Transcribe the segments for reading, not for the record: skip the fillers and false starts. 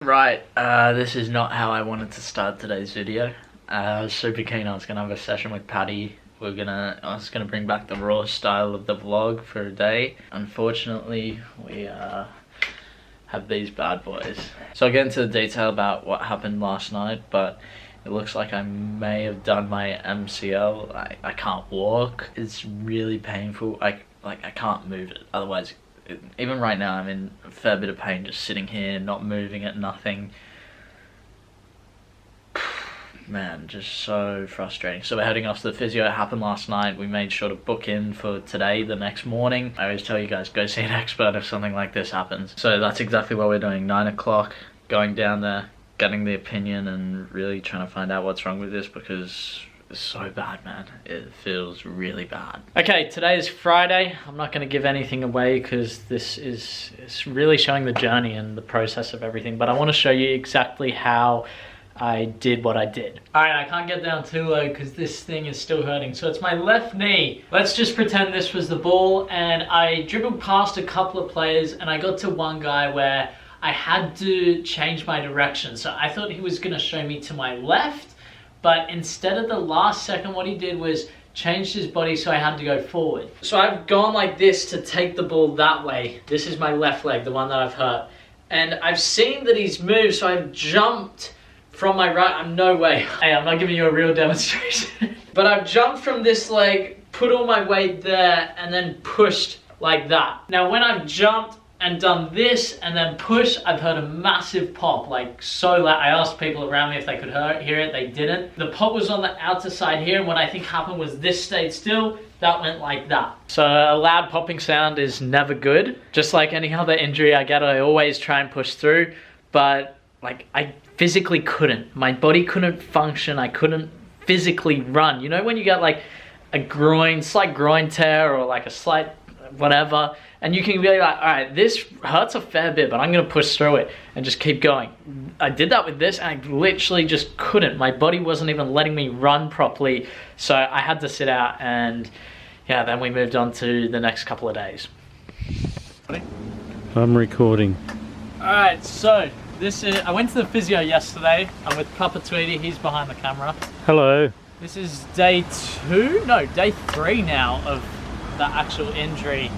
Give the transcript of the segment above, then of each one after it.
Right, this is not how I wanted to start today's video. I was super keen I was gonna have a session with Paddy. I was gonna bring back the raw style of the vlog for a day. Unfortunately, we have these bad boys. So I'll get into the detail about what happened last night, but it looks like I may have done my MCL. I can't walk. It's really painful. I can't move it. Otherwise, even right now, I'm in a fair bit of pain just sitting here, not moving at nothing. Man, just so frustrating. So we're heading off to the physio. It happened last night. We made sure to book in for today, the next morning. I always tell you guys, go see an expert if something like this happens. So that's exactly what we're doing. 9 o'clock, going down there, getting the opinion and really trying to find out what's wrong with this, because it's so bad, man. It feels really bad. Okay, today is Friday. I'm not going to give anything away because it's really showing the journey and the process of everything, but I want to show you exactly how I did what I did. Alright, I can't get down too low because this thing is still hurting. So it's my left knee. Let's just pretend this was the ball, and I dribbled past a couple of players and I got to one guy where I had to change my direction. So I thought he was going to show me to my left, but instead of the last second, what he did was changed his body, so I had to go forward. So I've gone like this to take the ball that way. This is my left leg, the one that I've hurt. And I've seen that he's moved, so I've jumped from my right. I'm no way. Hey, I'm not giving you a real demonstration. But I've jumped from this leg, put all my weight there, and then pushed like that. Now when I've jumped and done this and then push, I've heard a massive pop, like so loud. I asked people around me if they could hear it, they didn't. The pop was on the outer side here, and what I think happened was this stayed still, that went like that. So a loud popping sound is never good. Just like any other injury I get, I always try and push through, but like I physically couldn't. My body couldn't function, I couldn't physically run. You know when you get like a slight groin tear or like a slight whatever, and you can be like, all right, this hurts a fair bit, but I'm gonna push through it and just keep going. I did that with this, and I literally just couldn't. My body wasn't even letting me run properly, so I had to sit out, and yeah, then we moved on to the next couple of days. I'm recording. All right, so I went to the physio yesterday. I'm with Papa Tweety, he's behind the camera. Hello. This is day 3 now of the actual injury,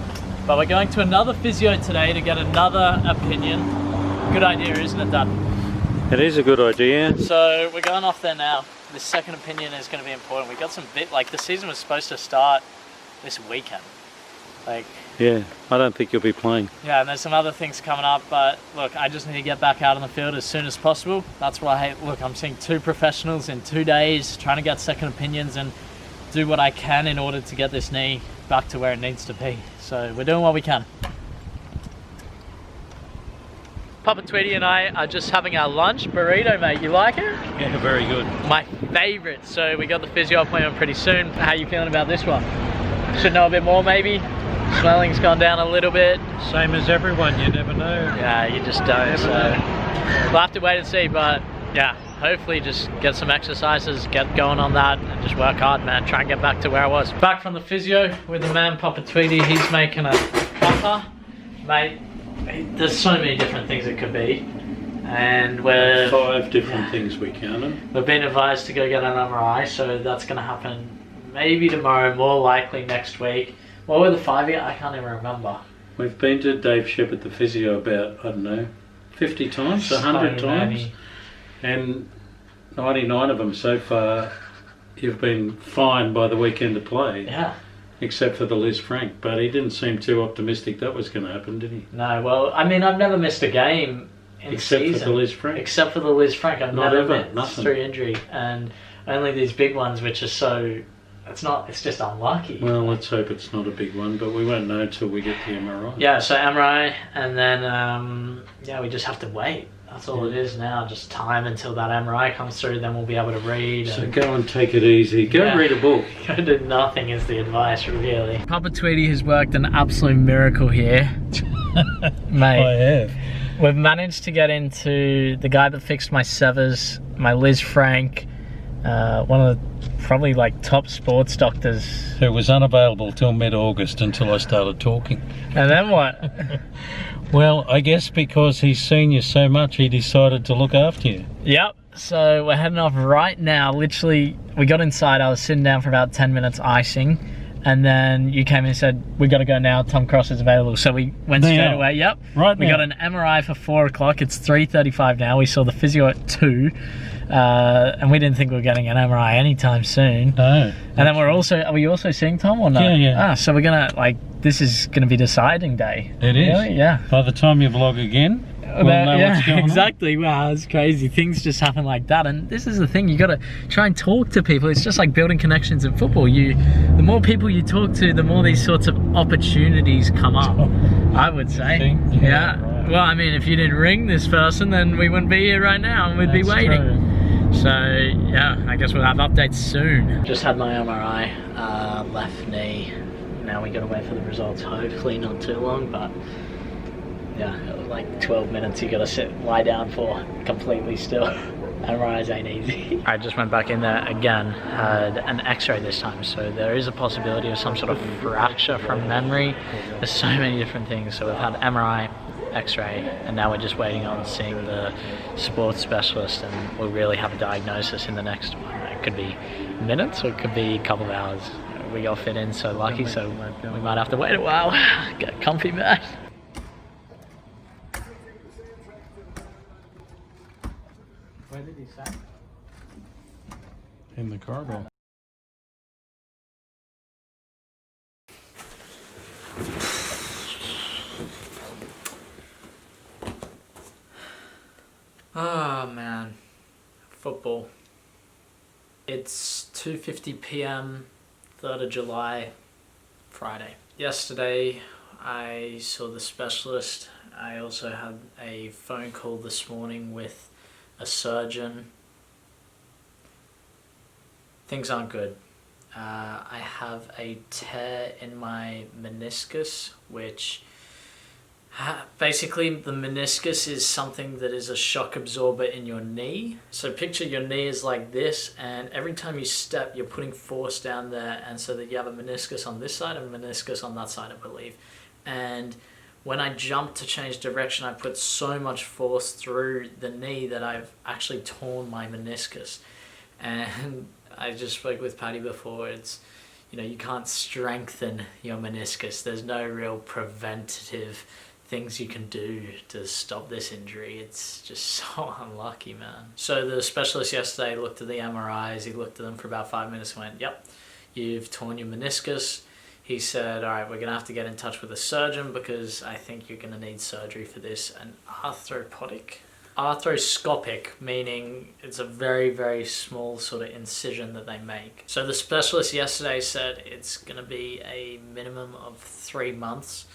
but we're going to another physio today to get another opinion. Good idea, isn't it, Dad? It is a good idea. So we're going off there now. This second opinion is going to be important. We got some the season was supposed to start this weekend. Yeah, I don't think you'll be playing. Yeah, and there's some other things coming up, but look, I just need to get back out on the field as soon as possible. That's why, look, I'm seeing 2 professionals in 2 days, trying to get second opinions and do what I can in order to get this knee back to where it needs to be. So we're doing what we can. Papa Tweety and I are just having our lunch. Burrito, mate, you like it? Yeah, very good. My favorite. So we got the physio appointment pretty soon. How are you feeling about this one? Should know a bit more maybe? Swelling's gone down a little bit. Same as everyone, you never know. Yeah, you just don't. So we'll have to wait and see, but yeah, hopefully just get some exercises, get going on that, and just work hard, man. Try and get back to where I was. Back from the physio with the man, Papa Tweety. He's making a cuppa. Mate, there's so many different things it could be. And we're... 5 different things we counted. We've been advised to go get an MRI, so that's going to happen maybe tomorrow, more likely next week. What were the 5 yet? I can't even remember. We've been to Dave Shepherd, the physio, about, I don't know, 50 times, 100 times. And 99 of them so far, you've been fine by the weekend to play. Yeah. Except for the Liz Frank, but he didn't seem too optimistic that was going to happen, did he? No, well, I mean, I've never missed a game in Except season. for the Liz Frank. Except for the Liz Frank. I've Not never ever, nothing. through injury. And only these big ones, which are so... It's just unlucky. Well, let's hope it's not a big one, but we won't know till we get the MRI. Yeah, so MRI, and then, yeah, we just have to wait. That's all it is now, just time until that MRI comes through, then we'll be able to read. So go and take it easy. Go read a book. Go do nothing is the advice, really. Papa Tweety has worked an absolute miracle here. Mate. I have. We've managed to get into the guy that fixed my severs, my Liz Frank, one of the probably like top sports doctors. Who was unavailable till mid-August until I started talking. And then what? Well, I guess because he's seen you so much, he decided to look after you. Yep. So we're heading off right now. Literally, we got inside. I was sitting down for about 10 minutes icing. And then you came in and said, we got to go now. Tom Cross is available. So we went straight away. Yep. Right we now. got an MRI for 4 o'clock. It's 3:35 now. We saw the physio at 2. And we didn't think we were getting an MRI anytime soon. No. And then are we also seeing Tom or no? Yeah. So we're going to, this is going to be deciding day. It is. Really? Yeah. By the time you vlog again, we'll know what's going on. Exactly. Wow, it's crazy. Things just happen like that. And this is the thing, you got to try and talk to people. It's just like building connections in football. The more people you talk to, the more these sorts of opportunities come up, I would say. Yeah. Right. Well, I mean, if you didn't ring this person, then we wouldn't be here right now and we'd be waiting. True. So, yeah, I guess we'll have updates soon. Just had my MRI, left knee. Now we got to wait for the results. Hopefully not too long, but yeah, it was like 12 minutes you got to lie down for, completely still. MRIs ain't easy. I just went back in there again, had an x-ray this time, so there is a possibility of some sort of fracture from memory. There's so many different things. So we've had MRI, x-ray, and now we're just waiting on seeing the sports specialist, and we'll really have a diagnosis in the next one. It could be minutes or it could be a couple of hours. We got fit in so lucky, so we might have to wait a while. Get comfy, man. Where did he say? In the corridor. Oh man, football. It's 2:50 p.m, 3rd of July, Friday. Yesterday I saw the specialist. I also had a phone call this morning with a surgeon. Things aren't good. I have a tear in my meniscus, which basically the meniscus is something that is a shock absorber in your knee. So picture your knee is like this, and every time you step you're putting force down there, and so that you have a meniscus on this side and a meniscus on that side, I believe. And when I jumped to change direction, I put so much force through the knee that I've actually torn my meniscus. And I just spoke with Patty before, it's, you can't strengthen your meniscus. There's no real preventative things you can do to stop this injury. It's just so unlucky, man. So the specialist yesterday looked at the MRIs. He looked at them for about 5 minutes and went, yep, you've torn your meniscus. He said, all right, we're gonna have to get in touch with a surgeon because I think you're gonna need surgery for this. An arthroscopic, meaning it's a very, very small sort of incision that they make. So the specialist yesterday said it's gonna be a minimum of 3 months.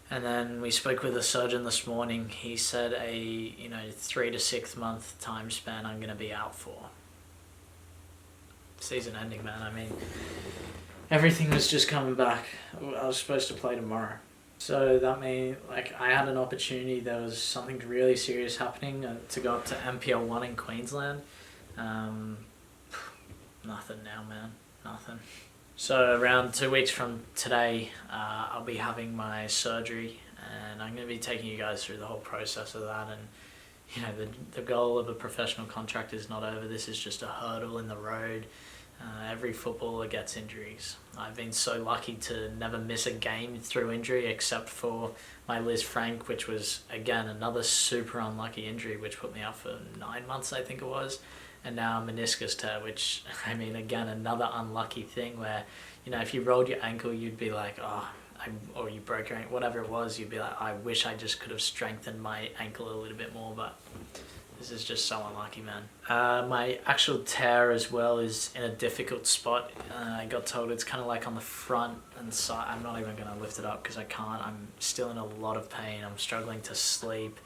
And then we spoke with a surgeon this morning. He said a 3 to 6 month time span I'm gonna be out for. Season ending, man. I mean, everything was just coming back. I was supposed to play tomorrow. So that means, I had an opportunity. There was something really serious happening to go up to MPL 1 in Queensland. Nothing now, man. Nothing. So around 2 weeks from today, I'll be having my surgery, and I'm going to be taking you guys through the whole process of that. And the goal of a professional contract is not over. This is just a hurdle in the road. Every footballer gets injuries. I've been so lucky to never miss a game through injury, except for my Liz Frank, which was, again, another super unlucky injury, which put me out for 9 months, I think it was. And now a meniscus tear, which, I mean, again, another unlucky thing where, if you rolled your ankle, you'd be like, or you broke your ankle, whatever it was, you'd be like, I wish I just could have strengthened my ankle a little bit more, but this is just so unlucky, man. My actual tear as well is in a difficult spot. I got told it's kind of like on the front and side. I'm not even going to lift it up because I can't. I'm still in a lot of pain. I'm struggling to sleep.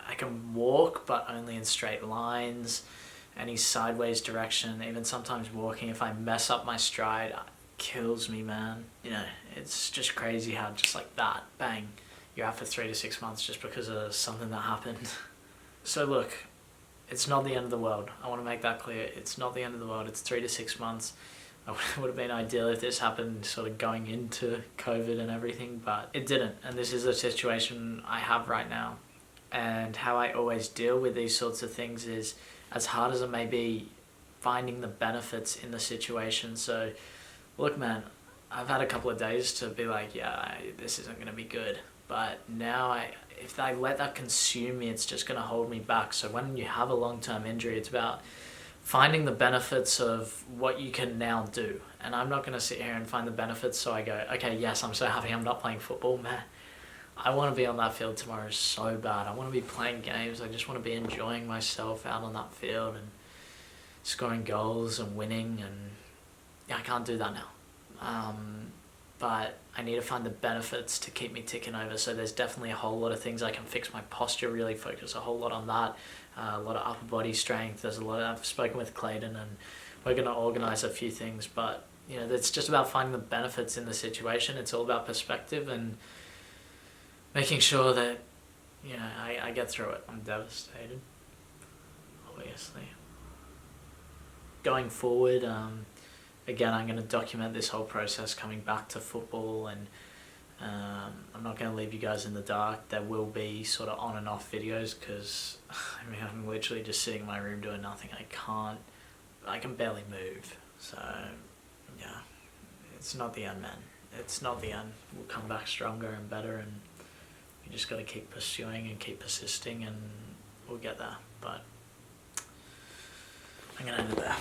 I can walk, but only in straight lines. Any sideways direction, even sometimes walking, if I mess up my stride, it kills me, man. It's just crazy how just like that, bang, you're out for 3 to 6 months just because of something that happened. So look, it's not the end of the world. I want to make that clear. It's not the end of the world. It's 3 to 6 months. It would have been ideal if this happened sort of going into COVID and everything, but it didn't. And this is the situation I have right now. And how I always deal with these sorts of things is, as hard as it may be, finding the benefits in the situation. So, look, man, I've had a couple of days to be like, yeah, this isn't going to be good. But now, if I let that consume me, it's just going to hold me back. So when you have a long-term injury, it's about finding the benefits of what you can now do. And I'm not going to sit here and find the benefits so I go, okay, yes, I'm so happy I'm not playing football, man. I want to be on that field tomorrow so bad. I want to be playing games. I just want to be enjoying myself out on that field and scoring goals and winning. And yeah, I can't do that now. But I need to find the benefits to keep me ticking over. So there's definitely a whole lot of things I can fix. My posture, really focus a whole lot on that. A lot of upper body strength. There's a lot. I've spoken with Clayton, and we're going to organise a few things. But it's just about finding the benefits in the situation. It's all about perspective and making sure that I get through it. I'm devastated, obviously. Going forward, again, I'm going to document this whole process coming back to football, and I'm not going to leave you guys in the dark. There will be sort of on and off videos because I'm literally just sitting in my room doing nothing. I can barely move. So yeah, it's not the end, man. It's not the end. We'll come back stronger and better, and you just got to keep pursuing and keep persisting, and we'll get there. But I'm going to end it there.